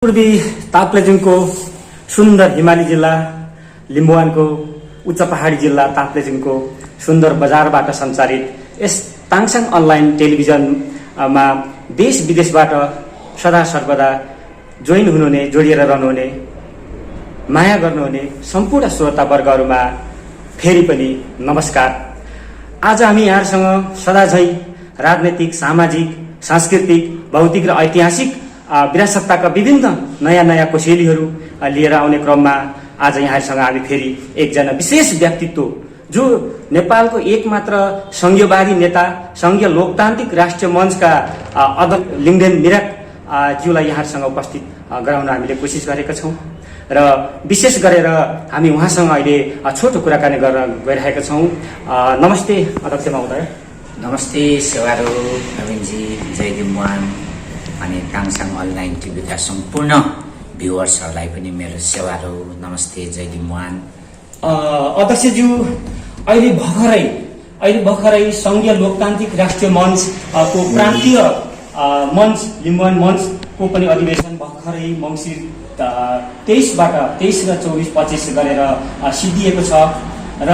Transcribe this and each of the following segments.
पूर्वी ताप्लेजुङको सुन्दर हिमाली जिल्ला, लिम्बुवानको उच्च पहाडी जिल्ला ताप्लेजुङको सुन्दर बजारबाट सञ्चालित यस ताङसाङ अनलाइन टेलिभिजनमा देश विदेशबाट सदा सर्वदा जोइन हुनुहुने, जोडिएर रहनुहुने, माया गर्नुहुने सम्पूर्ण श्रोतावर्गहरूमा फेरि पनि नमस्कार। आज हामी यहाँहरूसँग सदाझै राजनैतिक, सामाजिक, सांस्कृतिक, भौतिक र ऐतिहासिक विरासतका विभिन्न नयाँ कोसेलीहरू लिएर आउने क्रममा आज यहाँहरूसँग हामी फेरि एकजना विशेष व्यक्तित्व जो नेपालको एकमात्र संघीयवादी नेता, संघीय लोकतान्त्रिक राष्ट्रिय मञ्चका अध्यक्ष लिङ्गदेन मिराक ज्यूलाई यहाँहरूसँग उपस्थित गराउन हामीले कोसिस गरेका छौँ र विशेष गरेर हामी उहाँसँग अहिले छोटो कुराकानी गर्न गइरहेका छौँ। नमस्ते अध्यक्ष महोदय। नमस्ते सेवारो नवीनजी, जय दिमुवान अनि ताङसाङ अनलाइन टिभीका सम्पूर्ण भ्युवर्सहरूलाई पनि मेरो सेवारो नमस्ते, जय दिमुवान। अध्यक्षज्यू, अहिले भर्खरै संघीय लोकतान्त्रिक राष्ट्रिय मञ्चको प्रान्तीय मञ्च लिम्बुवान मञ्चको पनि अधिवेशन भर्खरै मङ्सिर 23 र 24-25 गरेर सिद्धिएको छ र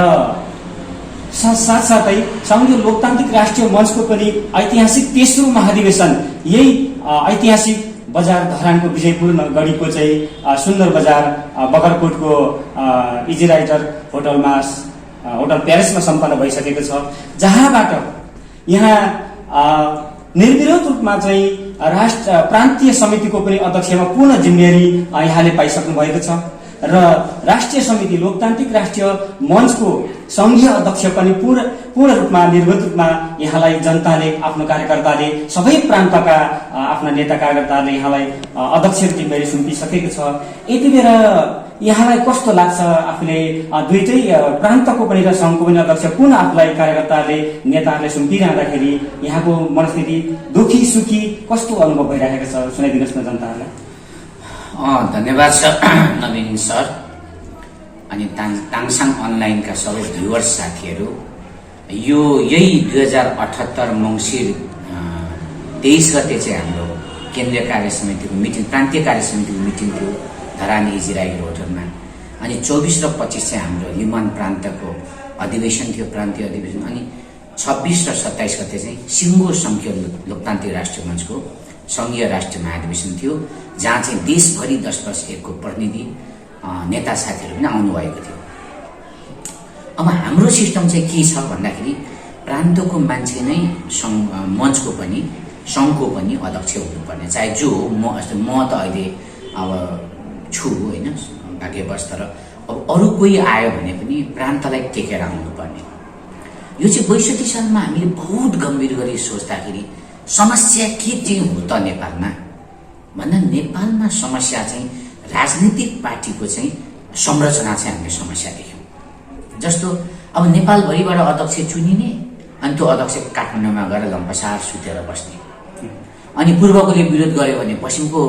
साथसाथै संघीय लोकतान्त्रिक राष्ट्रिय मञ्चको पनि ऐतिहासिक तेस्रो महाधिवेशन यही ऐतिहासिक बजार धरानको विजयपुर गढीको चाहिँ सुन्दर बजार बगरकोटको इजी राइटर होटल प्यारिसमा सम्पन्न भइसकेको छ, जहाँबाट यहाँ निर्विरोध रूपमा चाहिँ प्रान्तीय समितिको पनि अध्यक्षमा पूर्ण जिम्मेवारी यहाँले पाइसक्नु भएको छ र राष्ट्रिय समिति लोकतान्त्रिक राष्ट्रिय मञ्चको संघीय अध्यक्ष पनि पूर्ण रूपमा निर्भर रूपमा यहाँलाई जनताले, आफ्नो कार्यकर्ताले, सबै प्रान्तका आफ्ना नेता कार्यकर्ताले यहाँलाई अध्यक्षको जिम्मेवारी सुम्पिसकेको छ। यति बेर यहाँलाई कस्तो लाग्छ? आफूले दुईटै प्रान्तको पनि र सङ्घको पनि अध्यक्ष पुनः आफूलाई कार्यकर्ताले, नेताहरूले सुम्पिरहँदाखेरि यहाँको मनस्थिति दुखी सुखी कस्तो अनुभव भइरहेको छ? सुनाइदिनुहोस् न जनताहरूलाई। धन्यवाद सर, नवीन सर अनि ताङसाङ अनलाइनका सबै भ्युवर्स साथीहरू। यही 2078 मङ्सिर 23 गते चाहिँ हाम्रो केन्द्रीय कार्य समितिको मिटिङ, प्रान्तीय कार्य समितिको मिटिङ थियो धरान इजी राइटर होटलमा। अनि 24 र 25 चाहिँ हाम्रो लिम्बुवान प्रान्तको अधिवेशन थियो, प्रान्तीय अधिवेशन। अनि 26 र 27 गते चाहिँ सिङ्गो संघीय लोकतान्त्रिक राष्ट्रिय मञ्चको संघीय राष्ट्रिय महाधिवेशन थियो, जहाँ चाहिँ देशभरि 10+1को प्रतिनिधि नेता साथीहरू पनि आउनुभएको थियो। अब हाम्रो सिस्टम चाहिँ के छ भन्दाखेरि प्रान्तको मान्छे नै मञ्चको पनि सङ्घको पनि अध्यक्ष हुनुपर्ने, चाहे जो म त अहिले अब छु होइन भाग्यवश, तर अब अरू कोही आयो भने पनि प्रान्तलाई टेकेर आउनुपर्ने। यो चाहिँ 62 सालमा हामीले बहुत गम्भीर गरी सोच्दाखेरि समस्या के चाहिँ हो त नेपालमा भन्दा नेपालमा समस्या चाहिँ राजनीतिक पार्टीको चाहिँ संरचना चाहिँ हामीले समस्या देख्यौँ। जस्तो अब नेपालभरिबाट अध्यक्ष चुनिने अनि त्यो अध्यक्ष काठमाडौँमा गएर लम्पसार सुतेर बस्ने, अनि पूर्वकोले विरोध गर्यो भने पश्चिमको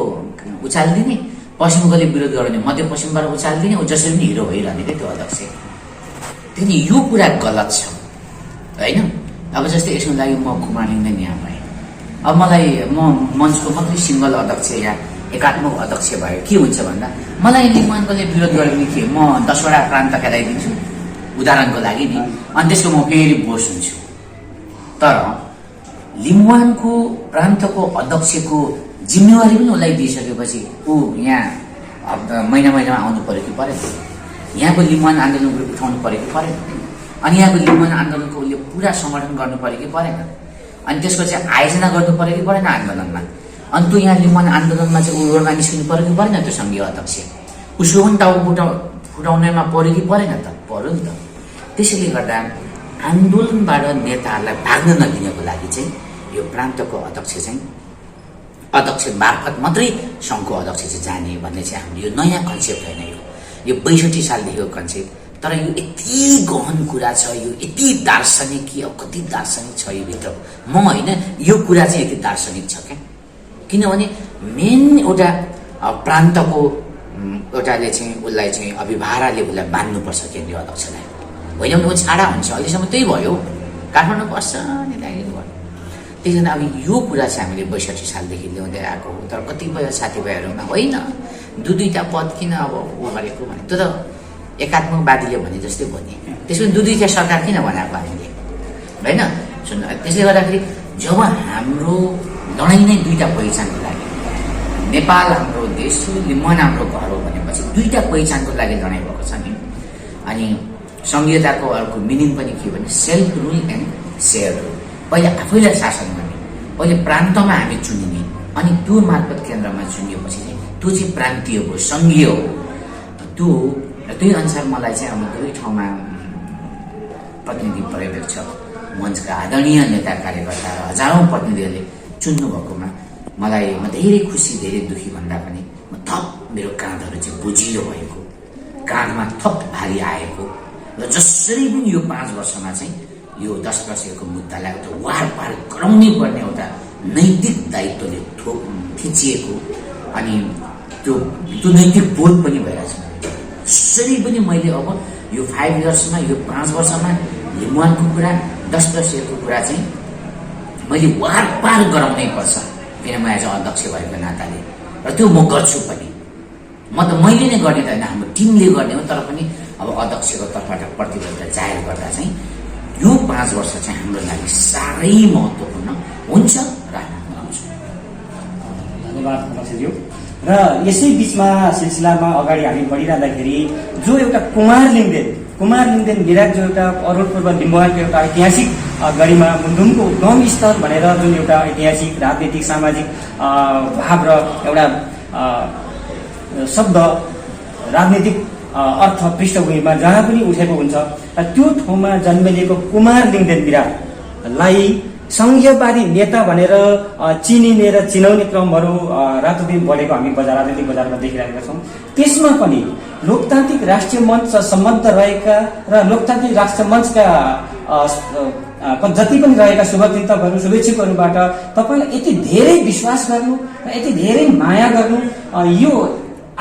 उचालिदिने, पश्चिमकोले विरोध गर्यो भने मध्यपश्चिमबाट उचालिदिने, जसरी पनि हिरो भइरहने क्या त्यो अध्यक्ष। त्यहाँदेखि यो कुरा गलत छ होइन। अब जस्तै यसको लागि म कुमार लिङ्गदेन यहाँ भएँ, अब मलाई म मञ्चको मात्रै सिङ्गल अध्यक्ष या एकात्मक अध्यक्ष भयो के हुन्छ भन्दा मलाई लिम्बुवानकोले विरोध गर्यो भने के म 10वटा प्रान्त खेलाइदिन्छु उदाहरणको लागि नि, अनि त्यसको म फेरि बोस हुन्छु। तर लिम्बुवानको प्रान्तको अध्यक्षको जिम्मेवारी पनि उसलाई दिइसकेपछि ऊ यहाँ महिनामा आउनु पर्यो कि परेन? यहाँको लिम्बुवान आन्दोलनको उठाउनु पर्यो कि परेन? अनि यहाँको लिम्बुवान आन्दोलनको उसले पुरा समर्थन गर्नु पर्यो कि परेन? अनि त्यसको चाहिँ आयोजना गर्नु पर्यो कि परेन आन्दोलनमा? अनि त्यो यहाँ लिम्बुवान आन्दोलनमा चाहिँ ऊ रोडमा निस्किनु पर्यो कि परेन? त्यो सङ्घीय अध्यक्ष उसको पनि टाउको फुटाउनेमा पर्यो कि परेन? त पर्यो नि त। त्यसैले गर्दा आन्दोलनबाट नेताहरूलाई भाग्न नदिनको लागि चाहिँ यो प्रान्तको अध्यक्ष मार्फत मात्रै सङ्घको अध्यक्ष चाहिँ जाने भन्ने चाहिँ हाम्रो यो नयाँ कन्सेप्ट होइन, यो 62 सालदेखिको कन्सेप्ट। तर यो यति गहन कुरा छ, यो यति दार्शनिक, अब कति दार्शनिक छ यो भित्र म होइन, यो कुरा चाहिँ यति दार्शनिक छ क्या। किनभने मेन एउटा प्रान्तको एउटाले चाहिँ उसलाई चाहिँ अभिभाराले उसलाई बान्नुपर्छ केन्द्रीय अध्यक्षलाई, होइन भने ऊ छाडा हुन्छ। अहिलेसम्म त्यही भयो, काठमाडौँ बस्छ नेतागिरी भयो। त्यसैले अब यो कुरा चाहिँ हामीले 62 सालदेखि ल्याउँदै आएको हो। तर कतिपय साथीभाइहरूमा होइन दुईटा पद किन अब ऊ गरेको भने त्यो त एकात्मकवादीले भने जस्तै भयो नि। त्यसमा दुईटा सरकार किन बनाएको हामीले होइन सुन्नु। त्यसले गर्दाखेरि जब हाम्रो लडाइँ नै दुईटा पहिचानको लागि, नेपाल हाम्रो देश हो, लिम्बुवान हाम्रो घर हो भनेपछि दुईटा पहिचानको लागि लडाइँ भएको छ नि। अनि संघीयताको अर्को मिनिङ पनि के भने self rule and share rule. पहिले आफैलाई शासन गर्ने, पहिले प्रान्तमा हामी चुनिने, अनि त्यो मार्फत केन्द्रमा चुनिएपछि चाहिँ त्यो चाहिँ प्रान्तीय हो, सङ्घीय हो। त्यो त्यही अनुसार मलाई चाहिँ अब दुवै ठाउँमा प्रतिनिधि पर्यवेक्षक मञ्चका आदरणीय नेता कार्यकर्ता र हजारौँ प्रतिनिधिहरूले चुन्नु भएकोमा मलाई म धेरै खुसी धेरै दुःखी भन्दा पनि म थप मेरो काँधहरू चाहिँ बुझिलो भएको, काँधमा थप भारी आएको र जसरी पनि यो 5 वर्षमा चाहिँ यो 10% मुद्दालाई एउटा वार पार गराउनै पर्ने एउटा नैतिक दायित्वले थिचिएको अनि त्यो नैतिक बोध पनि भइरहेछ। जसरी पनि मैले अब यो 5 इयर्समा यो 5 वर्षमा लिम्बुवानको कुरा 10% कुरा चाहिँ मैले वार पार गराउनै पर्छ, किन म एज अध्यक्ष भएको नाताले। र त्यो म गर्छु पनि। म त मैले नै गर्ने त होइन, हाम्रो टिमले गर्ने हो। तर पनि अब अध्यक्षको तर्फबाट प्रतिबद्धता जाहेर गर्दा चाहिँ यो 5 वर्ष चाहिँ हाम्रो लागि साह्रै महत्त्वपूर्ण हुन्छ र हामी गराउँछौँ। धन्यवाद अध्यक्षज्यू। र यसै बिचमा सिलसिलामा अगाडि हामी बढिरहँदाखेरि जो एउटा कुमार लिङदेन विराट जो एउटा अरुण पूर्व लिम्बुवानको एउटा ऐतिहासिक गरिमा मुन्धुमको उद्गम स्तर भनेर जुन एउटा ऐतिहासिक राजनीतिक सामाजिक भाव र एउटा शब्द राजनीतिक अर्थ पृष्ठभूमिमा जहाँ पनि उठेको हुन्छ, त्यो ठाउँमा जन्मिएको कुमार लिङदेन विराटलाई सङ्घीयवादी नेता भनेर चिनिने र चिनाउने क्रमहरू रातोदिन बढेको हामी राजनीतिक बजारमा देखिरहेका छौँ। त्यसमा पनि लोकतान्त्रिक राष्ट्रिय मञ्च सम्बद्ध रहेका र लोकतान्त्रिक राष्ट्रिय मञ्चका जति पनि रहेका शुभचिन्तकहरू शुभेच्छुकहरूबाट तपाईँलाई यति धेरै विश्वास गर्नु र यति धेरै माया गर्नु यो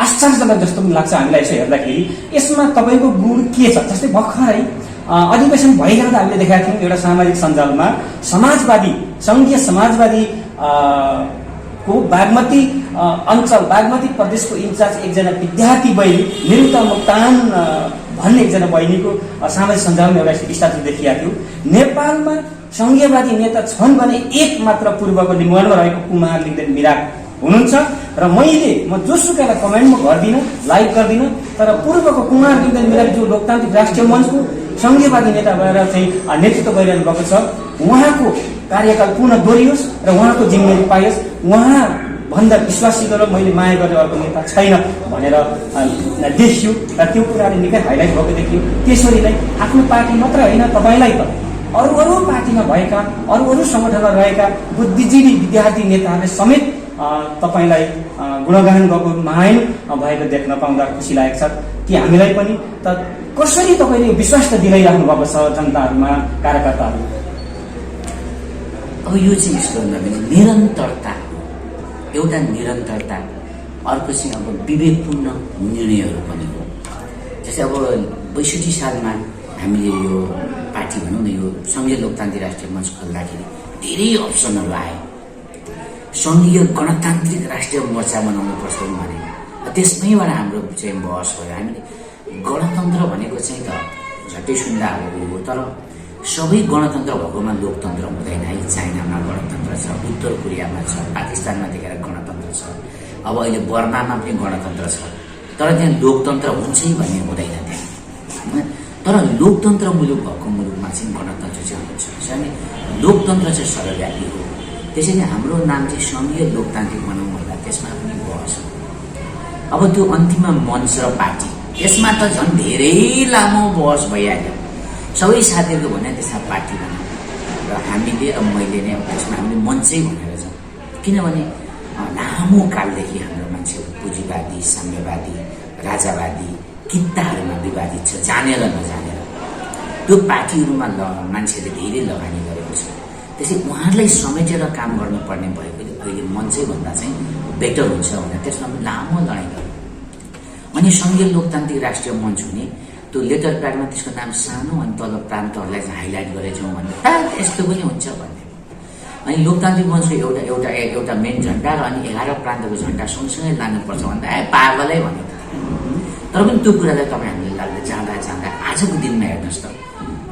आश्चर्यजनक जस्तो पनि लाग्छ हामीलाई यसो हेर्दाखेरि। यसमा तपाईँको गुण के छ? जस्तै भर्खरै अधिवेशन भइरहँदा हामीले देखाएको थियौँ एउटा सामाजिक सञ्जालमा समाजवादी सङ्घीय समाजवादी को बागमती अञ्चल बागमती प्रदेशको इन्चार्ज एकजना विद्यार्थी बहिनी निरुता मोक्तान भन्ने एकजना बहिनीको सामाजिक सञ्जालमा एउटा स्ट्याटस देखिएको थियो। नेपालमा सङ्घीयवादी नेता छन् भने एक मात्र पूर्वको लिम्बुवानमा रहेको कुमार लिङदेन विराट हुनुहुन्छ। र म जोसुकैलाई कमेन्ट म गर्दिनँ, लाइक गर्दिनँ, तर पूर्वको कुमार लिङदेन विराट जो लोकतान्त्रिक राष्ट्रिय मञ्चको सङ्घीयवादी नेता भएर चाहिँ नेतृत्व गरिरहनु भएको छ, उहाँको कार्यकाल पुनः दोहोरियोस् र उहाँको जिम्मेवारी पाइयोस्। उहाँ भन्दा विश्वासित र मैले माया गर्ने अर्को नेता छैन भनेर देखियो र त्यो कुराले निकै हाइलाइट भएको देखियो। त्यसरी नै आफ्नो पार्टी मात्र होइन, तपाईँलाई त अरू पार्टीमा भएका अरू सङ्गठनमा रहेका बुद्धिजीवी विद्यार्थी नेताहरूले समेत तपाईँलाई गुणगान गरेको महान भएको देख्न पाउँदा खुसी लागेको छ कि हामीलाई पनि त कसरी तपाईँले विश्वास त दिलाइराख्नु भएको छ जनताहरूमा, कार्यकर्ताहरू। अब यो चाहिँ यस्तो निरन्तरता, एउटा निरन्तरता, अर्को चाहिँ अब विवेकपूर्ण निर्णयहरू पनि हो। जस्तै अब 62 सालमा हामीले यो पार्टी भनौँ न यो सङ्घीय लोकतान्त्रिक राष्ट्रिय मञ्च खोल्दाखेरि धेरै अप्सनहरू आए। सङ्घीय गणतान्त्रिक राष्ट्रिय मोर्चा बनाउनुपर्छ भने त्यसमैबाट हाम्रो चाहिँ बहस भयो। हामीले गणतन्त्र भनेको चाहिँ त झट्टै सुन्दा हो, तर सबै गणतन्त्र भएकोमा लोकतन्त्र हुँदैन है। चाइनामा गणतन्त्र छ, उत्तर कोरियामा छ, पाकिस्तानमा देखेर गणतन्त्र छ, अब अहिले बर्मामा पनि गणतन्त्र छ, तर त्यहाँ लोकतन्त्र हुन्छै भन्ने हुँदैन त्यहाँ। तर लोकतन्त्र मुलुक भएको मुलुकमा चाहिँ गणतन्त्र चाहिँ हुन्छ। अनि लोकतन्त्र चाहिँ सर्वव्यापी हो। त्यसैले हाम्रो नाम चाहिँ सङ्घीय लोकतान्त्रिक भनौँ भन्दा त्यसमा पनि बहस हो। अब त्यो अन्तिममा मञ्च र पार्टी, त्यसमा त झन् धेरै लामो बहस भइहाल्यो। सबै साथीहरूको भने त्यसमा पार्टी भनौँ र हामीले अब मैले नै त्यसमा हामीले मञ्चै भनेर छौँ। किनभने लामो कालदेखि हाम्रो मान्छे पुँजीवादी, साम्यवादी, राजावादी कित्ताहरूमा विवादित छ, जानेर नजानेर। त्यो पार्टीहरूमा मान्छेले धेरै लगानी गरेको छ। त्यसै उहाँहरूलाई समेटेर काम गर्नुपर्ने भएकोले अहिले मञ्चै भन्दा चाहिँ बेटर हुन्छ भनेर त्यसमा पनि लामो लडाइँ गर्यो। अनि सङ्घीय लोकतान्त्रिक राष्ट्रिय मञ्च हुने त्यो लेटर प्याडमा त्यसको नाम सानो अनि तल प्रान्तहरूलाई चाहिँ हाइलाइट गरेछौँ भने यस्तो पनि हुन्छ भन्ने। अनि लोकतान्त्रिक मञ्चको एउटा एउटा एउटा मेन झन्डा र अनि 11 प्रान्तको झन्डा सँगसँगै लानुपर्छ भन्दा पागलै भन्यो त। तर पनि त्यो कुरालाई तपाईँ हामीले लाग्दा जाँदा जाँदा आजको दिनमा हेर्नुहोस् त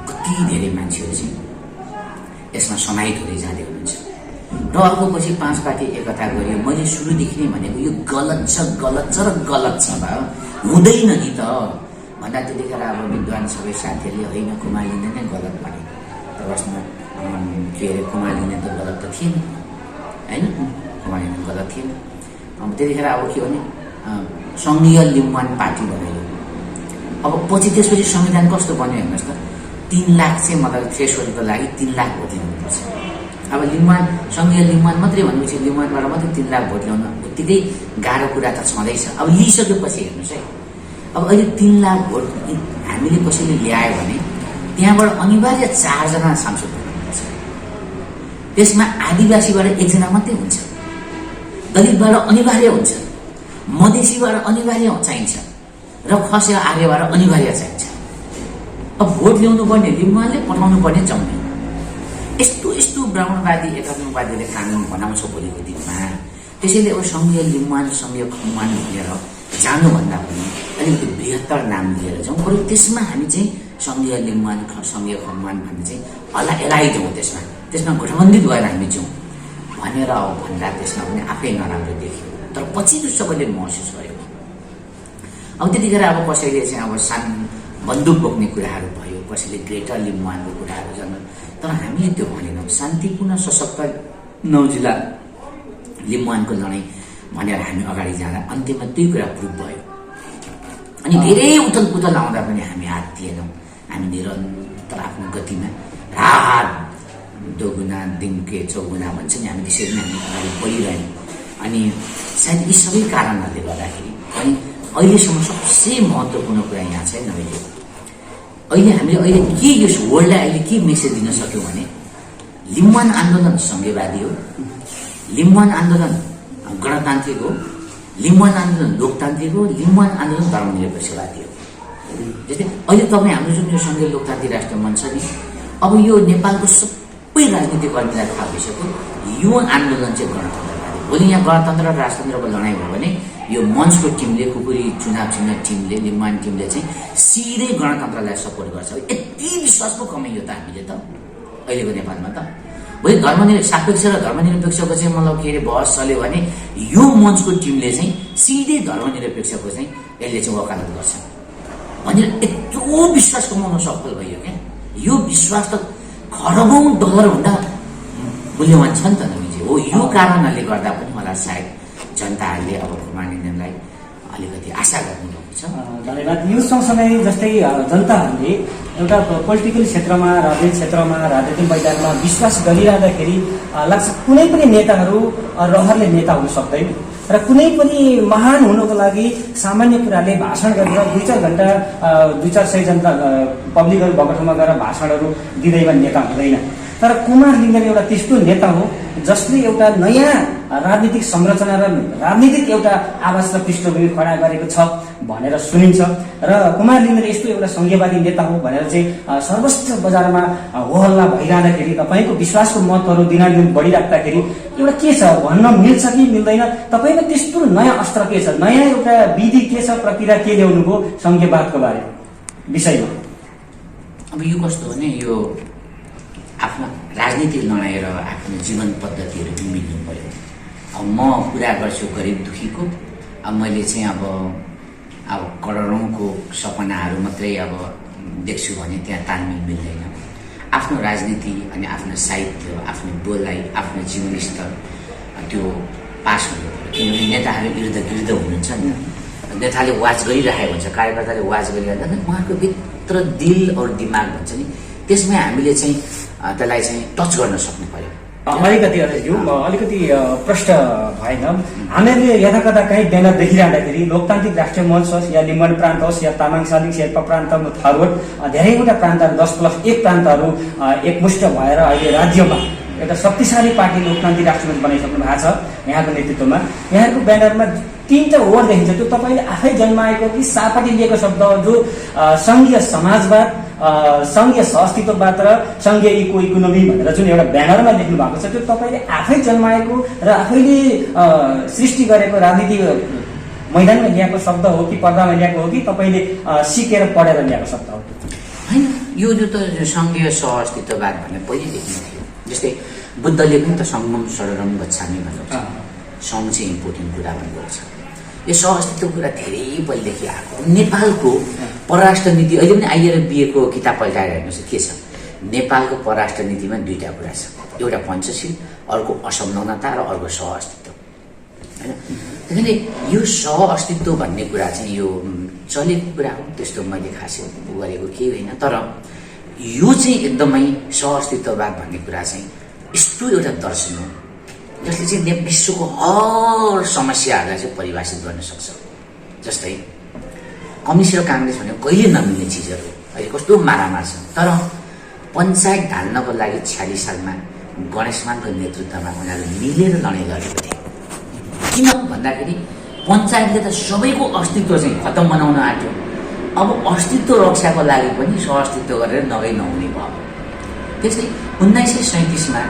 कति धेरै मान्छेहरू चाहिँ यसमा समाहित हुँदै जाँदै हुनुहुन्छ। र अर्को पछि 5 पार्टी एकता गरियो। मैले सुरुदेखि नै भनेको यो गलत छ र गलत छ भए हुँदैन नि त भन्दा त्यतिखेर अब विद्वान सबै साथीहरूले होइन कुमार लिने नै गलत भने। तर उसमा के अरे कुमार लिने त गलत त थिएन होइन, कुमार लिने गलत थिएन। त्यतिखेर अब के भने सङ्घीय लिम्बुवान पार्टी बनायो। अब पछि त्यसपछि संविधान कस्तो बन्यो हेर्नुहोस् त, 3 लाख चाहिँ मतलब थ्रेसहोल्डको लागि 3 लाख भोट ल्याउनुपर्छ। अब लिम्बुवान सङ्घीय लिम्बुवान मात्रै भनेपछि लिम्बुवानबाट मात्रै 3 लाख भोट ल्याउन उत्तिकै गाह्रो कुरा त छँदैछ। अब लिइसकेपछि हेर्नुहोस् है, अब अहिले 3 लाख भोट हामीले कसैले ल्यायो भने त्यहाँबाट अनिवार्य 4 जना सांसद हुनुपर्छ। त्यसमा आदिवासीबाट 1 जना मात्रै हुन्छ, दलितबाट अनिवार्य हुन्छ, मधेसीबाट अनिवार्य चाहिन्छ र खस आर्यबाट अनिवार्य चाहिन्छ। अब भोट ल्याउनु पर्ने लिम्बुवानले पठाउनु पर्ने जम्मै। यस्तो यस्तो ब्राह्मणवादी एकात्मवादीले कानुन बनाउँछ भोलिको दिनमा। त्यसैले अब सङ्घीय लिम्बुवान सङ्घीय खम्मान भनेर जानुभन्दा पनि अलिकति बृहत्तर नाम लिएर जाउँ। बरु त्यसमा हामी चाहिँ सङ्घीय लिम्बुवान सङ्घीय खम्मान भन्ने चाहिँ एलाइजाउँ। त्यसमा गठबन्धित भएर हामी जाउँ भनेर अब भन्दा त्यसमा पनि आफै नराम्रो देखियो। तर पछि त्यो सबैले महसुस गर्यो। अब त्यतिखेर अब कसैले चाहिँ अब बन्दुक बोक्ने कुराहरू भयो, कसैले ग्रेटर लिम्बुवानको कुराहरू जन्म। तर हामीले त्यो भनेनौँ। शान्तिपूर्ण सशक्त 9 जिल्ला लिम्बुवानको लडाइँ भनेर हामी अगाडि जाँदा अन्त्यमा त्यही कुरा प्रुभ भयो। अनि धेरै उथल पुथल आउँदा पनि हामी हात दिएनौँ। हामी निरन्तर आफ्नो गतिमा रात दोगुना दिनके चौगुना भन्छ नि, हामी त्यसरी नै हामी अगाडि बढिरह्यौँ। अनि सायद यी सबै कारणहरूले गर्दाखेरि अनि अहिलेसम्म सबसे महत्त्वपूर्ण कुरा यहाँ चाहिँ नभए अहिले के यस वर्ल्डलाई अहिले के मेसेज दिन सक्यौँ भने लिम्बुवान आन्दोलन सङ्घीयवादी हो, लिम्बुवान आन्दोलन गणतान्त्रिक हो, लिम्बुवान आन्दोलन लोकतान्त्रिक हो, लिम्बुवान आन्दोलन धर्मनिरपेक्षवादी हो। जस्तै अहिले तपाईँ हाम्रो जुन यो सङ्घीय लोकतान्त्रिक राष्ट्रिय मञ्च छ नि, अब यो नेपालको सबै राजनीतिक कर्मीलाई थाहा भइसक्यो यो आन्दोलन चाहिँ गणतन्त्रवादी। भोलि यहाँ गणतन्त्र र राजतन्त्रको लडाइँ भयो भने यो मञ्चको टिमले खुकुरी चुनाव चिन्ह टिमले लिम्बुवान टिमले चाहिँ सिधै गणतन्त्रलाई सपोर्ट गर्छ। यति विश्वास पो कमाइयो त हामीले त अहिलेको नेपालमा त। भोलि सापेक्ष र धर्मनिरपेक्षको चाहिँ मतलब के अरे बहस चल्यो भने यो मञ्चको टिमले चाहिँ सिधै धर्मनिरपेक्षको चाहिँ यसले चाहिँ वकालत गर्छ भनेर यत्रो विश्वास कमाउन सफल भयो क्या। यो विश्वास त खरबौँ डलरभन्दा मूल्यवान छ नि त नमिजी हो। यो कारणहरूले गर्दा पनि मलाई सायद जनताहरूले अब कुमार लिनेलाई अलिकति आशा गर्नुभएको छ। धन्यवाद। यो सँगसँगै जस्तै जनताहरूले एउटा पोलिटिकल क्षेत्रमा राजनीतिक क्षेत्रमा राजनीतिक मैदानमा विश्वास गरिरहँदाखेरि लाग्छ कुनै पनि नेताहरू रहरले नेता हुन सक्दैन र कुनै पनि महान हुनको लागि सामान्य कुराले भाषण गरेर 2-4 घण्टा 200-400 जनता पब्लिकहरू भएको ठाउँमा गएर भाषणहरू दिँदैमा नेता हुँदैन। तर कुमार लिङ्गन एउटा त्यस्तो नेता हो जसले एउटा नयाँ राजनीतिक संरचना र राजनीतिक एउटा आवाज र पृष्ठभूमि खडा गरेको छ भनेर सुनिन्छ। र कुमार लिङ्गन यस्तो एउटा सङ्घीयवादी नेता हो भनेर चाहिँ सर्वस्त्र बजारमा होहल्ला भइरहँदाखेरि तपाईँको विश्वासको मतहरू दिनादिन बढिराख्दाखेरि एउटा के छ भन्न मिल्छ कि मिल्दैन? तपाईँको त्यस्तो नयाँ अस्त्र के छ, नयाँ एउटा विधि के छ, प्रक्रिया के ल्याउनुभयो सङ्घीयवादको बारे विषयमा? अब यो कस्तो भने यो आफ्नो राजनीतिक लडाइँ र आफ्नो जीवन पद्धतिहरू मिल्नु पर्यो। अब म कुरा गर्छु गरिब दुखीको, अब मैले चाहिँ अब करोडौँको सपनाहरू मात्रै अब देख्छु भने त्यहाँ तालमेल मिल्दैन। आफ्नो राजनीति अनि आफ्नो साहित्य, आफ्नो बोलाइ, आफ्नो जीवनस्तर त्यो पास हुनु पर्यो। किनभने नेताहरू इर्द हुनुहुन्छ नि, नेताले वाच गरिरहेको हुन्छ, कार्यकर्ताले वाच गरिरहेको हुन्छ, उहाँको भित्र दिल और दिमाग भन्छ नि, त्यसमै हामीले चाहिँ त्यसलाई चाहिँ टच गर्न सक्नु पर्यो। अलिकति प्रश्न भएन। हामीहरूले यताकता कहीँ ब्यानर देखिरहँदाखेरि लोकतान्त्रिक राष्ट्रिय मञ्च होस् या लिम्बुवान प्रान्त होस् या तामाङ सालिङ शेर्पा प्रान्त थारूट धेरैवटा प्रान्तहरू 10+1 प्रान्तहरू एकमुष्ट भएर अहिले राज्यमा एउटा शक्तिशाली पार्टी लोकतान्त्रिक राष्ट्रिय मञ्च बनाइसक्नु भएको छ यहाँको नेतृत्वमा। यहाँको ब्यानरमा 3टा वर्ड देखिन्छ। त्यो तपाईँले आफै जन्माएको कि सापाटी लिएको शब्द जो सङ्घीय समाजवाद सङ्घीय सहअस्तित्ववाद र सङ्घीय इकोनोमी भनेर जुन एउटा ब्यानरमा लेख्नु भएको छ, त्यो तपाईँले आफै जन्माएको र आफैले सृष्टि गरेको राजनीति मैदानमा ल्याएको शब्द हो कि पर्दामा ल्याएको हो कि तपाईँले सिकेर पढेर ल्याएको शब्द हो? होइन, यो त सङ्घीय सहअस्तित्ववाद भन्ने पहिलेदेखि नै थियो। जस्तै बुद्धले पनि त सङ्गम शरणम गच्छामि भनेको छ, सङ्घ चाहिँ इम्पोर्टेन्ट कुरा भनेको छ। यो सहअस्तित्वको कुरा धेरै पहिलेदेखि आएको। नेपालको परराष्ट्र नीति अहिले पनि IRBA को किताब पल्टाएर हेर्नुहोस् के छ। नेपालको परराष्ट्र नीतिमा दुईटा कुरा छ, एउटा पञ्चशील, अर्को असंलग्नता र अर्को सहअस्तित्व, होइन। त्यसैले यो सहअस्तित्व भन्ने कुरा चाहिँ यो चलेको कुरा हो, त्यस्तो मैले खासै गरेको केही होइन। तर यो चाहिँ एकदमै सहअस्तित्ववाद भन्ने कुरा चाहिँ यस्तो एउटा दर्शन हो जसले चाहिँ विश्वको हर समस्याहरूलाई चाहिँ परिभाषित गर्न सक्छ। जस्तै कम्युनिस्ट र काङ्ग्रेस भनेको कहिले नमिल्ने चिजहरू, अहिले कस्तो मारामार छ। तर पञ्चायत ढाल्नको लागि 46 सालमा गणेशमानको नेतृत्वमा उनीहरू मिलेर लडाइँ गरेको थिए। किन भन्दाखेरि पञ्चायतले त सबैको अस्तित्व चाहिँ खतम बनाउन आँट्यो। अब अस्तित्व रक्षाको लागि पनि सहअस्तित्व गरेर नभई नहुने भयो। त्यस्तै 1937मा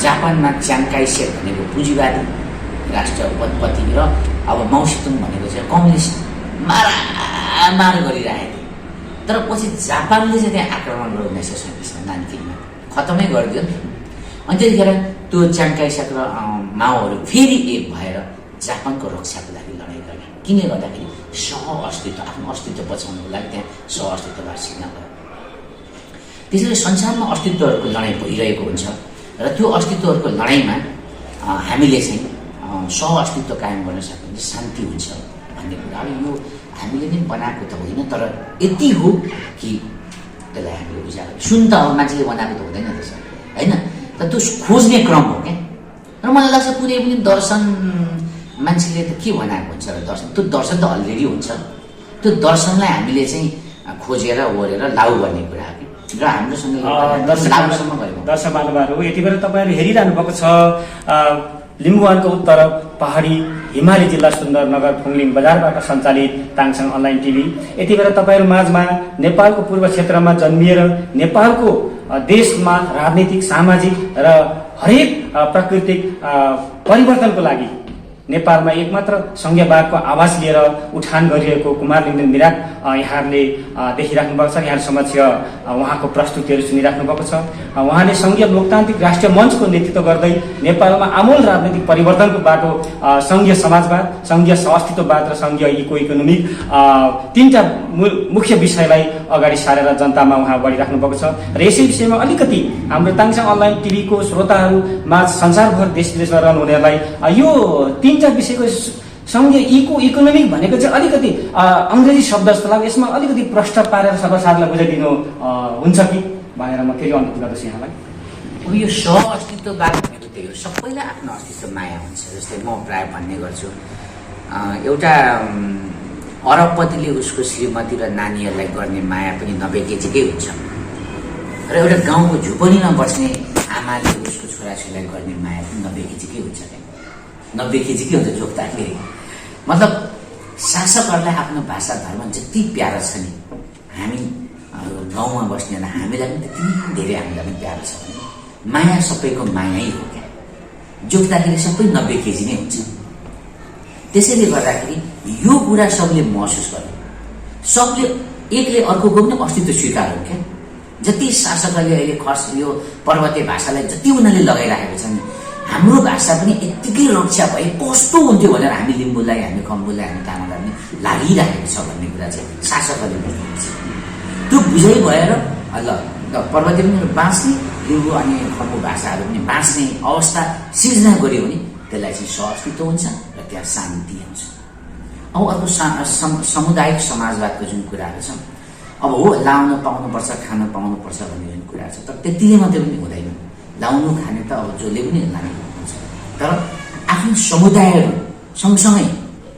जापानमा च्याङ्काई सेक भनेको पुँजीवादी राष्ट्रपति र अब माओसेतुङ भनेको चाहिँ कम्युनिस्ट मारामार गरिरहेको थियो। तर पछि जापानले चाहिँ त्यहाँ आक्रमण गर्यो 1937मा नानकिङमा, खतमै गरिदियो नि। अनि त्यतिखेर त्यो च्याङ्काई सेक र माओहरू फेरि एक भएर जापानको रक्षाको लागि लडाइँ गरे। किन गर्दाखेरि सहअस्तित्व, आफ्नो अस्तित्व बचाउनको लागि त्यहाँ सहअस्तित्ववाद सिक्न गयो। त्यसैले संसारमा अस्तित्वहरूको लडाइँ भइरहेको हुन्छ र त्यो अस्तित्वहरूको लडाइँमा हामीले चाहिँ सहअस्तित्व कायम गर्न सक्यो भने शान्ति हुन्छ भन्ने कुरा। अब यो हामीले नै बनाएको त होइन, तर यति हो कि त्यसलाई हामीले बुझाएको। सुन त अब मान्छेले बनाएको त हुँदैन रहेछ, होइन। त त्यो खोज्ने क्रम हो क्या। र मलाई लाग्छ कुनै पनि दर्शन मान्छेले त के बनाएको हुन्छ र दर्शन, त्यो दर्शन त अलरेडी हुन्छ। त्यो दर्शनलाई हामीले चाहिँ खोजेर ओरेर लागु गर्ने कुरा हो कि। र हाम्रोसँग दर्शक महानुभावहरू यति बेला तपाईँहरू हेरिरहनु भएको छ लिम्बुवानको उत्तर पहाडी हिमाली जिल्ला सुन्दरनगर फुङलिङ बजारबाट सञ्चालित ताङसाङ अनलाइन टिभी। यति बेला तपाईँहरू माझमा नेपालको पूर्व क्षेत्रमा जन्मिएर नेपालको देशमा राजनीतिक, सामाजिक र हरेक प्राकृतिक परिवर्तनको लागि नेपालमा एकमात्र संघीयवादको आवाज लिएर उठान गरिएको कुमार लिङ्गदेन मिराग यहाँहरूले देखिराख्नु भएको छ। यहाँ समक्ष उहाँको प्रस्तुतिहरू सुनिराख्नु भएको छ। उहाँले संघीय लोकतान्त्रिक राष्ट्रिय मञ्चको नेतृत्व गर्दै नेपालमा आमूल राजनीतिक परिवर्तनको बाटो संघीय समाजवाद, संघीय सहअस्तित्ववाद र संघीय इकोनोमिक तीनटा मुख्य विषयलाई अगाडि सारेर जनतामा उहाँ बढिराख्नु भएको छ। र यसै विषयमा अलिकति हाम्रो ताङसाङ अनलाइन टिभीको श्रोताहरूमा संसारभर देश विदेशमा रहनुहुनेहरूलाई यो तीनटा विषयको संघीय इकोनोमिक भनेको चाहिँ अलिकति अङ्ग्रेजी शब्द जस्तो लाग्यो, यसमा अलिकति प्रश्न पारेर सर्वसाधारणलाई बुझाइदिनु हुन्छ कि भनेर म फेरि अनुरोध गर्दछु यहाँलाई। अब यो सहअस्तित्ववाद भनेको त्यही हो, सबैलाई आफ्नो अस्तित्व माया हुन्छ। जस्तै म प्राय भन्ने गर्छु, एउटा अरबपतिले उसको श्रीमती र नानीहरूलाई गर्ने माया पनि 90 केजीकै हुन्छ र एउटा गाउँको झुपडीमा बस्ने आमाले उसको छोराछोरीलाई गर्ने माया पनि 90 केजीकै हुन्छ। 90 केजीकै हुन्छ जोख्दाखेरि। मतलब शासकहरूलाई आफ्नो भाषा धर्म जति प्यारो छ नि, हामी गाउँमा बस्नेलाई हामीलाई पनि त्यति धेरै हामीलाई पनि प्यारो छ भने माया सबैको मायै हो क्या। जोख्दाखेरि सबै 90 केजी नै हुन्छ। त्यसैले गर्दाखेरि यो कुरा सबले महसुस गर्यो, सबले एकले अर्कोको पनि अस्तित्व स्वीकार हो क्या। जति शासकहरूले अहिले खर्च यो पर्वतीय भाषालाई जति उनीहरूले लगाइराखेको छन्, हाम्रो भाषा पनि यत्तिकै रक्षा भए कस्तो हुन्थ्यो भनेर हामी लिम्बूलाई, हामी खम्बुलाई, हामी तामाङलाई पनि लागिरहेको छ भन्ने कुरा चाहिँ शासकहरूले बुझ्नुहुन्छ। त्यो बुझाइ भएर ल पर्वतीय पनि बाँच्ने, लिम्बू अनि खम्बु भाषाहरू पनि बाँच्ने अवस्था सिर्जना गऱ्यो भने त्यसलाई चाहिँ सहअस्तित्व हुन्छ र त्यहाँ शान्ति आउँछ। अब अर्को सामुदायिक समाजवादको जुन कुराहरू छ, अब हो लाउन पाउनुपर्छ, खान पाउनुपर्छ भन्ने जुन कुरा छ, तर त्यतिले मात्रै पनि हुँदैन। लाउनु खाने त अब जसले पनि लाने हुन्छ, तर आफ्नो समुदायहरू सँगसँगै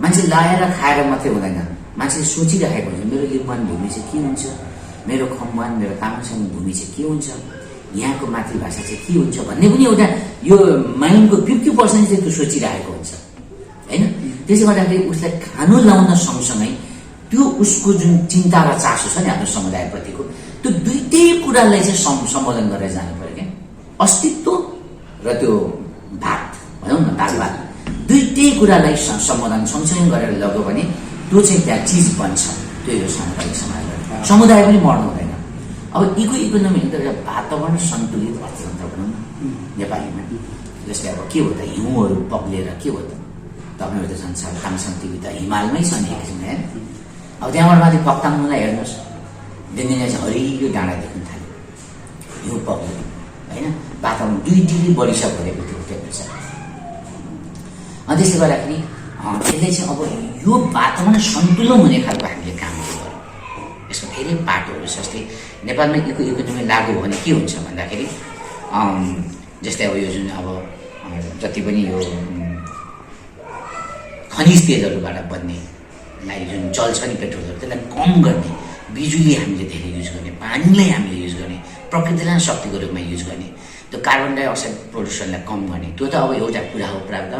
मान्छे लाएर खाएर मात्रै हुँदैन। मान्छेले सोचिरहेको हुन्छ मेरो लिम्बुवान भूमि चाहिँ के हुन्छ, मेरो खम्बुवान, मेरो तामाङसँग भूमि चाहिँ के हुन्छ, यहाँको मातृभाषा चाहिँ के हुन्छ भन्ने पनि एउटा यो माइन्डको 50% चाहिँ त्यो सोचिरहेको हुन्छ, होइन। त्यसले गर्दाखेरि उसलाई खानु लाउन सँगसँगै त्यो उसको जुन चिन्ता र चासो छ नि आफ्नो समुदायप्रतिको, त्यो दुईटै कुरालाई चाहिँ सम्बोधन गरेर जानु पर्यो क्या। अस्तित्व र त्यो भात भनौँ न, भात दुईटै कुरालाई सम्बोधन सँगसँगै गरेर लग्यो भने त्यो चाहिँ त्यहाँ चिज बन्छ। त्यो यो सामुदायिक समाजबाट समुदाय पनि मर्नु हुँदैन। अब इकोनोमी त एउटा वातावरण सन्तुलित अर्थतन्त्र भनौँ न नेपालीमा। जस्तै अब के हो त, हिउँहरू पग्लेर के हो त, तपाईँहरू त जान्छ ताङसान टिभी त हिमालमै छ नि एकछिन होइन। अब त्यहाँबाट माथि पक्ताङलाई हेर्नुहोस्, दिनदिनै चाहिँ हरियो डाँडा देख्न थाल्यो, हिउँ पग्ल्यो होइन, वातावरण 2 डिग्री बढी भरेको थियो टेम्परेचर। अनि त्यसले गर्दाखेरि यसले चाहिँ अब यो वातावरण सन्तुलन हुने खालको हामीले काम गर्यो। यसमा धेरै पाटोहरू छ। जस्तै नेपालमा इकोनोमी लागू हो भने के हुन्छ भन्दाखेरि जस्तै अब यो जुन अब जति पनि यो खनिज तेलहरूबाट बन्नेलाई जुन जल्छ नि पेट्रोलहरू, त्यसलाई कम गर्ने, बिजुली हामीले धेरै युज गर्ने, पानीलाई हामीले युज गर्ने, प्रकृतिलाई शक्तिको रूपमा युज गर्ने, त्यो कार्बन डाइअक्साइड प्रदूषणलाई कम गर्ने, त्यो त अब एउटा कुरा हो प्राप्त।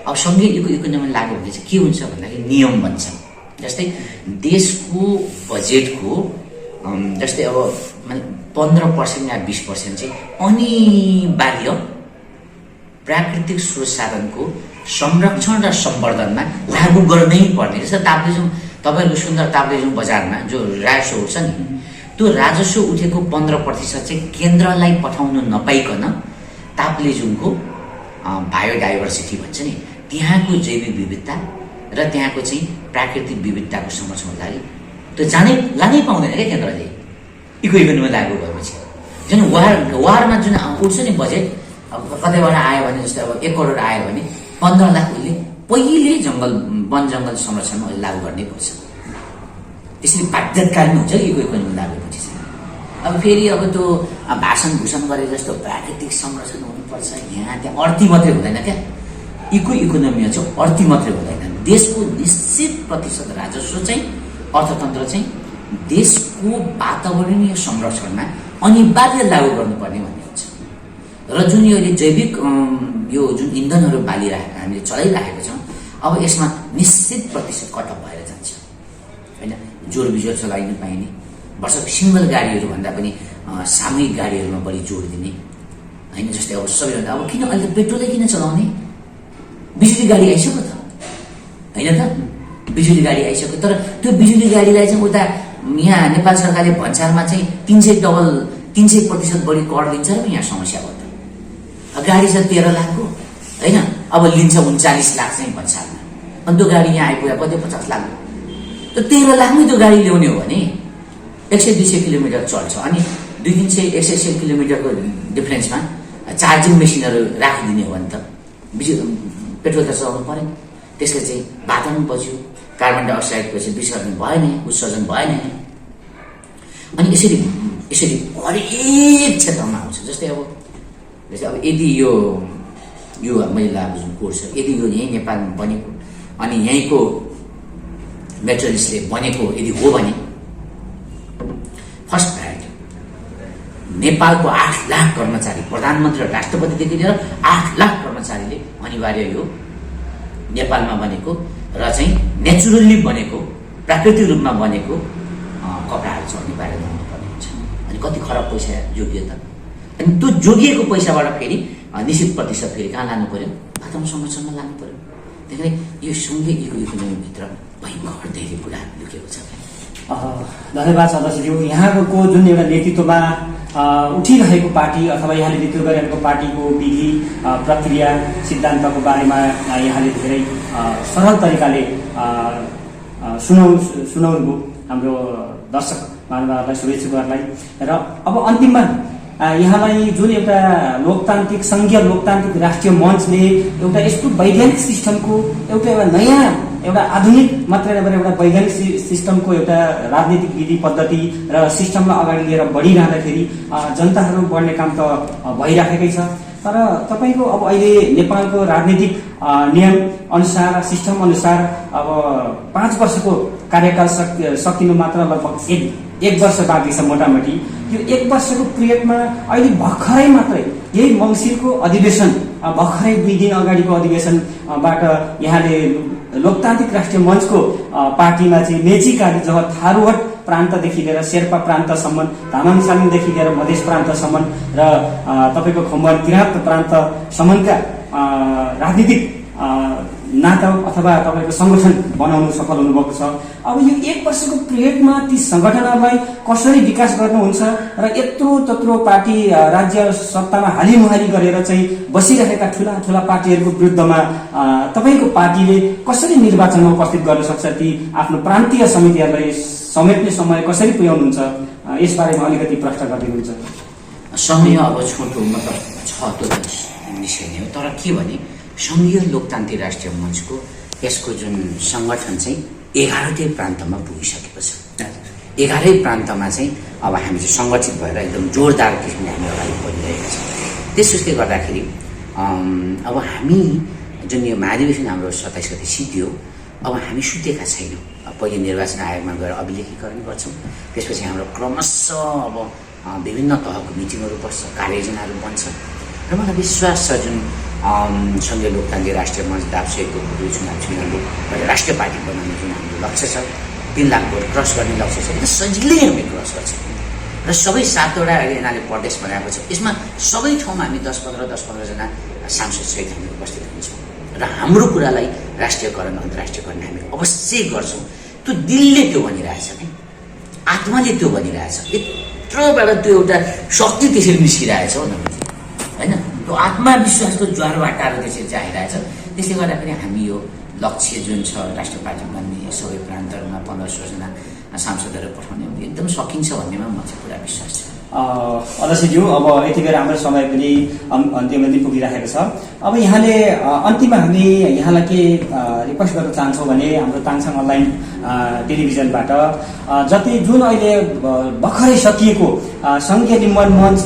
अब सँगै इकोनोमी लागू हुँदै चाहिँ के हुन्छ भन्दाखेरि नियम बन्छ। जस्तै देशको बजेटको जस्तै अब 15% या 20% चाहिँ अनिवार्य प्राकृतिक स्रोत साधनको संरक्षण र सम्वर्धनमा लागू गर्नै पर्ने। जस्तै ताप्लेजुङ, तपाईँहरूको सुन्दर ताप्लेजुङ बजारमा जो राजस्व उठ्छ नि, त्यो राजस्व उठेको 15% चाहिँ केन्द्रलाई पठाउनु नपाइकन ताप्लेजुङको बायोडाइभर्सिटी भन्छ नि, त्यहाँको जैविक विविधता र त्यहाँको चाहिँ प्राकृतिक विविधताको संरक्षणको लागि त्यो लानै पाउँदैन क्या केन्द्रले इकोनोमी लागू भएपछि। जुन वारमा जुन उठ्छ नि बजेट, अब कतैबाट आयो भने जस्तै अब 1 करोड आयो भने 15 लाख उसले पहिले वन जङ्गल संरक्षणमा लागू गर्नै पर्छ। त्यसरी बाध्यताकालीन हुन्छ इकोनोमी लागू भएपछि चाहिँ। अब फेरि अब त्यो भाषण भूषण गरे जस्तो प्राकृतिक संरक्षण हुनुपर्छ, यहाँ त्यहाँ अर्थी मात्रै हुँदैन क्या। इकोनोमीमा चाहिँ अर्थी मात्रै हुँदैन, देशको निश्चित प्रतिशत राजस्व चाहिँ अर्थतन्त्र चाहिँ देशको वातावरणीय संरक्षणमा अनिवार्य लागू गर्नुपर्ने भन्ने हुन्छ। र जुन यो जैविक यो जुन इन्धनहरू हामीले चलाइराखेको छौँ, अब यसमा निश्चित प्रतिशत कटअप भएर जान्छ होइन। जोड बिजोड चलाइन पाइने, वर्षको सिङ्गल गाडीहरू भन्दा पनि सामूहिक गाडीहरूमा बढी जोड दिने होइन। जस्तै अब सबैभन्दा अब किन अहिले पेट्रोलै किन चलाउने, बिजुली गाडी आइसक्यो त होइन त, बिजुली गाडी आइसक्यो। तर त्यो बिजुली गाडीलाई चाहिँ उता यहाँ नेपाल सरकारले भन्सारमा चाहिँ 300% बढी कर लिन्छ र यहाँ समस्या भयो त। गाडी छ 13 लाखको होइन, अब लिन्छ 39 लाख चाहिँ भन्सारमा, अनि त्यो गाडी यहाँ आइपुग्यो कति 50 लाख। त्यो 13 लाखमै त्यो गाडी ल्याउने हो भने 100-200 किलोमिटर चल्छ, अनि 200-100 किलोमिटरको डिफ्रेन्समा चार्जिङ मेसिनहरू राखिदिने हो भने त पेट्रोल त चलाउनु पऱ्यो। त्यसले चाहिँ वातावरण बच्यो, कार्बन डाइअक्साइडको चाहिँ विसर्जन भएन, उत्सर्जन भएन। अनि यसरी हरेक क्षेत्रमा आउँछ। जस्तै अब यदि यो मैले लागु जुन कोर्स छ, यदि यो यहीँ नेपालमा बनेको अनि यहीँको मेटेरियल्सले बनेको यदि हो भने फर्स्ट प्रायोरिटी नेपालको 8 लाख कर्मचारी, प्रधानमन्त्री र राष्ट्रपतिदेखि लिएर 8 लाख कर्मचारीले अनिवार्य यो नेपालमा बनेको र चाहिँ नेचुरल्ली बनेको, प्राकृतिक रूपमा बनेको कपडाहरू चाहिँ अनिवार्य लगाउनु पर्ने हुन्छ। अनि कति खराब पैसा जोगियो त, अनि त्यो जोगिएको पैसाबाट फेरि निश्चित प्रतिशत फेरि कहाँ लानु पर्यो, वातावरण संरक्षणमा लानु पर्यो। त्यसैले यो सँगै इकोनोमीभित्र भयङ्कर धेरै कुराहरू लुकेको छ। धन्यवाद सदस्यज्यू। यहाँको जुन एउटा नेतृत्वमा उठिरहेको पार्टी अथवा यहाँले नेतृत्व गरिरहेको पार्टीको विधि प्रक्रिया सिद्धान्तको बारेमा यहाँले धेरै सरल तरिकाले सुनाउनुभयो हाम्रो दर्शक महानुभावहरूलाई, शुभेच्छुकहरूलाई। र अब अन्तिममा यहाँलाई जुन एउटा लोकतान्त्रिक सङ्घीय लोकतान्त्रिक राष्ट्रिय मञ्चले एउटा यस्तो वैज्ञानिक सिस्टमको एउटा नयाँ एउटा आधुनिक मात्रै नभएर एउटा वैज्ञानिक सिस्टमको एउटा राजनीतिक विधि पद्धति र सिस्टममा अगाडि लिएर बढिरहँदाखेरि जनताहरू बढ्ने काम त भइराखेकै छ। तर तपाईँको अब अहिले नेपालको राजनीतिक नियम अनुसार, सिस्टम अनुसार अब 5 वर्षको कार्यकाल सकिनु मात्र लगभग 1 वर्ष बाँकी छ मोटामोटी। यो 1 वर्षको पिरियडमा अहिले भर्खरै मात्रै यही मङ्सिरको अधिवेशन, भर्खरै 2 दिन अगाडिको अधिवेशनबाट यहाँले लोकतान्त्रिक राष्ट्रिय मञ्चको पार्टीमा चाहिँ मेची कार्य जब थारूहट प्रान्तदेखि लिएर शेर्पा प्रान्तसम्म, तामाङ सालिङदेखि लिएर मधेस प्रान्तसम्म र तपाईँको खम्बर किराँत प्रान्तसम्मका राजनीतिक नाता अथवा तपाईँको सङ्गठन बनाउनु सफल हुनुभएको छ। अब यो 1 वर्षको पिरियडमा ती सङ्गठनहरूलाई कसरी विकास गर्नुहुन्छ र यत्रो तत्रो पार्टी राज्य सत्तामा हालिमुहाली गरेर चाहिँ बसिरहेका ठुला ठुला पार्टीहरूको विरुद्धमा तपाईँको पार्टीले कसरी निर्वाचनमा उपस्थित गर्न सक्छ, ती आफ्नो प्रान्तीय समितिहरूलाई समेट्ने समय कसरी पुर्याउनुहुन्छ, यसबारेमा अलिकति प्रश्न गरिदिनुहुन्छ। समय अब छोटो मतलब छ त्यो विषय नै हो, तर के भने सङ्घीय लोकतान्त्रिक राष्ट्रिय मञ्चको यसको जुन सङ्गठन चाहिँ 11 प्रान्तमा पुगिसकेको छ। 11 प्रान्तमा चाहिँ अब हामी चाहिँ सङ्गठित भएर एकदम जोरदार किसिमले हामी अगाडि बढिरहेका छौँ। त्यसले गर्दाखेरि अब हामी जुन यो महाधिवेशन हाम्रो 27 गते सिद्धियो, अब हामी सुतेका छैनौँ। पहिले निर्वाचन आयोगमा गएर अभिलेखीकरण गर्छौँ, त्यसपछि हाम्रो क्रमशः अब विभिन्न तहको मिटिङहरू बस्छ, कार्ययोजनाहरू बन्छ र मलाई विश्वास छ जुन सङ्घीय लोकतान्त्रिक राष्ट्रिय मञ्च दाप्सेको चुनाव राष्ट्रिय पार्टी बनाउने जुन हाम्रो लक्ष्य छ, 3 लाख भोट क्रस गर्ने लक्ष्य छ, त्यो सजिलै हामी क्रस गर्छौँ र सबै 7वटा एनाले प्रदेश बनाएको छ। यसमा सबै ठाउँमा हामी 10-15 जना सांसद सहित हामी उपस्थित हुन्छौँ र हाम्रो कुरालाई राष्ट्रियकरण अन्तर्राष्ट्रियकरण हामी अवश्य गर्छौँ। त्यो दिलले त्यो भनिरहेछ कि आत्माले त्यो भनिरहेछ, यत्रोबाट त्यो एउटा शक्ति त्यसरी निस्किरहेछ हो होइन, त्यो आत्मविश्वासको ज्वारभाटाहरू त्यसरी चाहिरहेछ। त्यसले गर्दाखेरि हामी यो लक्ष्य जुन छ राष्ट्रिय पार्टी बन्ने, सबै प्रान्तहरूमा 1500 जना सांसदहरू पठाउने एकदम सकिन्छ भन्नेमा म चाहिँ पुरा विश्वास छ। अध्यक्षज्यू, अब यति बेला हाम्रो समय पनि अन्त्यमा पुगिरहेको छ। अब यहाँले अन्तिममा हामी यहाँलाई के रिक्वेस्ट गर्न चाहन्छौँ भने हाम्रो ताङसाङ अनलाइन टेलिभिजनबाट जुन अहिले भर्खरै सकिएको सङ्घीय लिम्बुवान मञ्च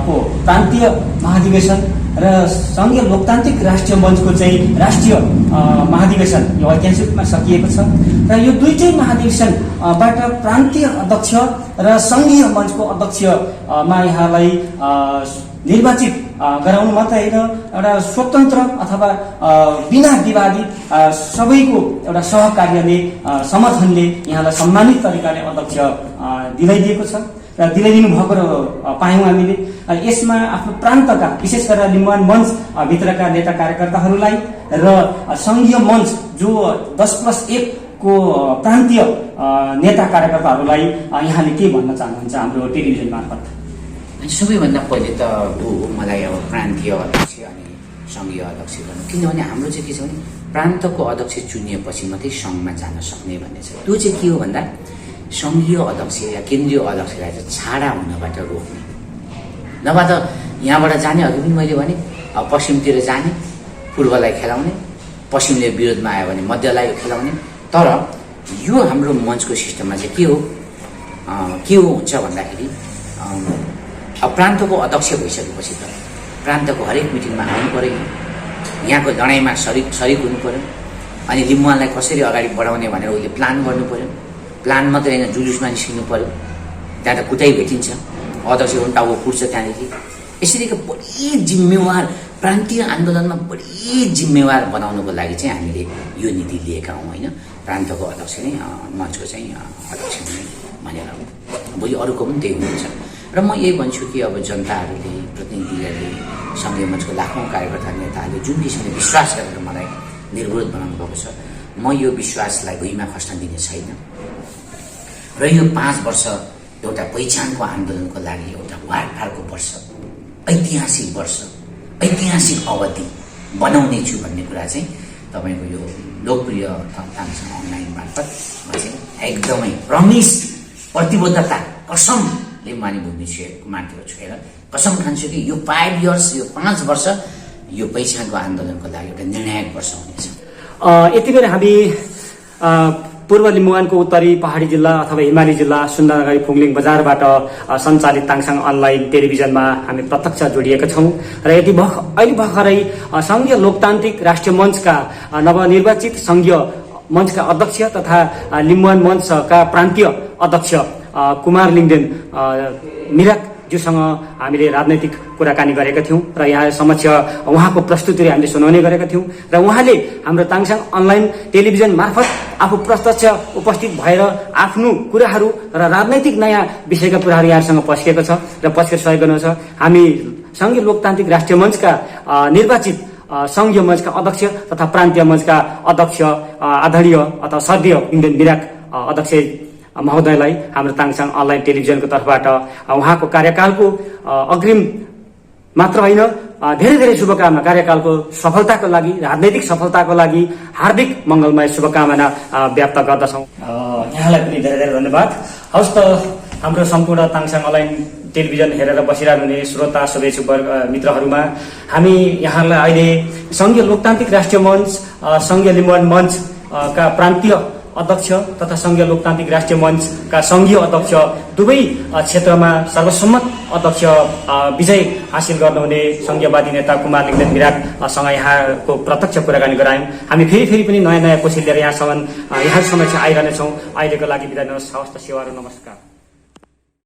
को प्रान्तीय महाधिवेशन र सङ्घीय लोकतान्त्रिक राष्ट्रिय मञ्चको चाहिँ राष्ट्रिय महाधिवेशन यो ऐतिहासिक रूपमा सकिएको छ र यो दुईटै महाधिवेशनबाट प्रान्तीय अध्यक्ष र सङ्घीय मञ्चको अध्यक्षमा यहाँलाई निर्वाचित गराउनु मात्रै होइन, एउटा स्वतन्त्र अथवा बिना विवादित सबैको एउटा सहकार्यले समर्थनले यहाँलाई सम्मानित तरिकाले अध्यक्ष दिलाइदिएको छ र दिलाइदिनु भएको पायौँ हामीले। यसमा आफ्नो प्रान्तका विशेष गरेर लिम्बुवान मञ्च भित्रका नेता कार्यकर्ताहरूलाई र सङ्घीय मञ्च जो 10+1 को प्रान्तीय नेता कार्यकर्ताहरूलाई यहाँले के भन्न चाहनुहुन्छ हाम्रो टेलिभिजन मार्फत? सबैभन्दा पहिले त मलाई अब प्रान्तीय अध्यक्ष अनि सङ्घीय अध्यक्ष गर्नु, किनभने हाम्रो चाहिँ के छ भने प्रान्तको अध्यक्ष चुनिएपछि मात्रै सङ्घमा जान सक्ने भन्ने छ। त्यो चाहिँ के हो भन्दा सङ्घीय अध्यक्ष या केन्द्रीय अध्यक्षलाई चाहिँ छाडा हुनबाट रोक्ने, नभए त यहाँबाट जाने अघि पनि मैले भने पश्चिमतिर जाने, पूर्वलाई खेलाउने, पश्चिमले विरोधमा आयो भने मध्यलाई खेलाउने। तर यो हाम्रो मञ्चको सिस्टममा चाहिँ के हुन्छ भन्दाखेरि अब प्रान्तको अध्यक्ष भइसकेपछि त प्रान्तको हरेक मिटिङमा आउनु पऱ्यो, यहाँको लडाइँमा सरिक हुनु पऱ्यो, अनि लिम्बुवानलाई कसरी अगाडि बढाउने भनेर उसले प्लान गर्नु पऱ्यो। प्लान मात्रै होइन, जुलुसमा निस्किनु पऱ्यो, त्यहाँ त कुतै भेटिन्छ, अध्यक्ष पनि टाउको फुट्छ त्यहाँदेखि। यसरीको बढी जिम्मेवार प्रान्तीय आन्दोलनमा बढी जिम्मेवार बनाउनुको लागि चाहिँ हामीले यो नीति लिएका हौँ होइन। प्रान्तको अध्यक्ष नै मञ्चको चाहिँ अध्यक्ष नै भनेर भोलि अरूको पनि त्यही हुनुहुन्छ। र म यही भन्छु कि अब जनताहरूले, प्रतिनिधिहरूले, सङ्घीय मञ्चको लाखौँ कार्यकर्ता नेताहरूले जुन किसिमले विश्वास गरेर मलाई निर्विरोध बनाउनु भएको छ, म यो विश्वासलाई भुइँमा खस्न दिने छैन र यो 5 वर्ष एउटा पहिचानको आन्दोलनको लागि एउटा वारपारको वर्ष, ऐतिहासिक वर्ष, ऐतिहासिक अवधि बनाउने छु भन्ने कुरा चाहिँ तपाईँको यो लोकप्रिय ताङसाङ अनलाइन मार्फत म चाहिँ एकदमै प्रमिस, प्रतिबद्धता, कसम लिम्बुवानी भूमि मान्छेको छोएर कसम खान्छु कि यो 5 इयर्स, यो 5 वर्ष यो पहिचानको आन्दोलनको लागि एउटा निर्णायक वर्ष हुनेछ। यति बेला हामी पूर्व लिम्बुवानको उत्तरी पहाडी जिल्ला अथवा हिमाली जिल्ला सुन्दरनगरी फुङलिङ बजारबाट सञ्चालित ताङसाङ अनलाइन टेलिभिजनमा हामी प्रत्यक्ष जोडिएका छौँ र अहिले भर्खरै सङ्घीय लोकतान्त्रिक राष्ट्रिय मञ्चका नवनिर्वाचित सङ्घीय मञ्चका अध्यक्ष तथा लिम्बुवान मञ्चका प्रान्तीय अध्यक्ष कुमार लिङदेन मिराक ज्यूसँग हामीले राजनैतिक कुराकानी गरेका थियौँ र यहाँ समक्ष उहाँको प्रस्तुतिहरू हामीले सुनाउने गरेका थियौँ र उहाँले हाम्रो ताङसाङ अनलाइन टेलिभिजन मार्फत आफू प्रत्यक्ष उपस्थित भएर आफ्नो कुराहरू र राजनैतिक नयाँ विषयका कुराहरू यहाँसँग पस्किएको छ र पस्केर सहयोग गर्नु छ। हामी संघीय लोकतान्त्रिक राष्ट्रिय मञ्चका निर्वाचित संघीय मञ्चका अध्यक्ष तथा प्रान्तीय मञ्चका अध्यक्ष आदरणीय अथवा स्वर्गीय इन्डियन विराट अध्यक्ष महोदयलाई हाम्रो ताङसाङ अनलाइन टेलिभिजनको तर्फबाट उहाँको कार्यकालको अग्रिम मात्र होइन धेरै धेरै शुभकामना, कार्यकालको सफलताको लागि, राजनैतिक सफलताको लागि हार्दिक मङ्गलमय शुभकामना व्यक्त गर्दछौँ। यहाँलाई पनि धेरै धेरै धन्यवाद। हवस् त हाम्रो सम्पूर्ण ताङसाङ अनलाइन टेलिभिजन हेरेर बसिरहनु हुने श्रोता शुभेच्छुक मित्रहरूमा हामी यहाँलाई अहिले संघीय लोकतान्त्रिक राष्ट्रिय मञ्च, संघीय लिम्बुवान मञ्च का प्रान्तीय अध्यक्ष तथा संघीय लोकतान्त्रिक राष्ट्रिय मञ्चका संघीय अध्यक्ष दुवै क्षेत्रमा सर्वसम्मत अध्यक्ष विजय हासिल गर्नुहुने संघीयवादी नेता कुमार लिङ्गदेन विराटसँग यहाँको प्रत्यक्ष कुराकानी गरायौँ। हामी फेरि पनि नयाँ कोसिस लिएर यहाँसम्म समक्ष आइरहनेछौँ। अहिलेको लागि बिदा दिनुहोस्। हवस् त, सेवा र नमस्कार।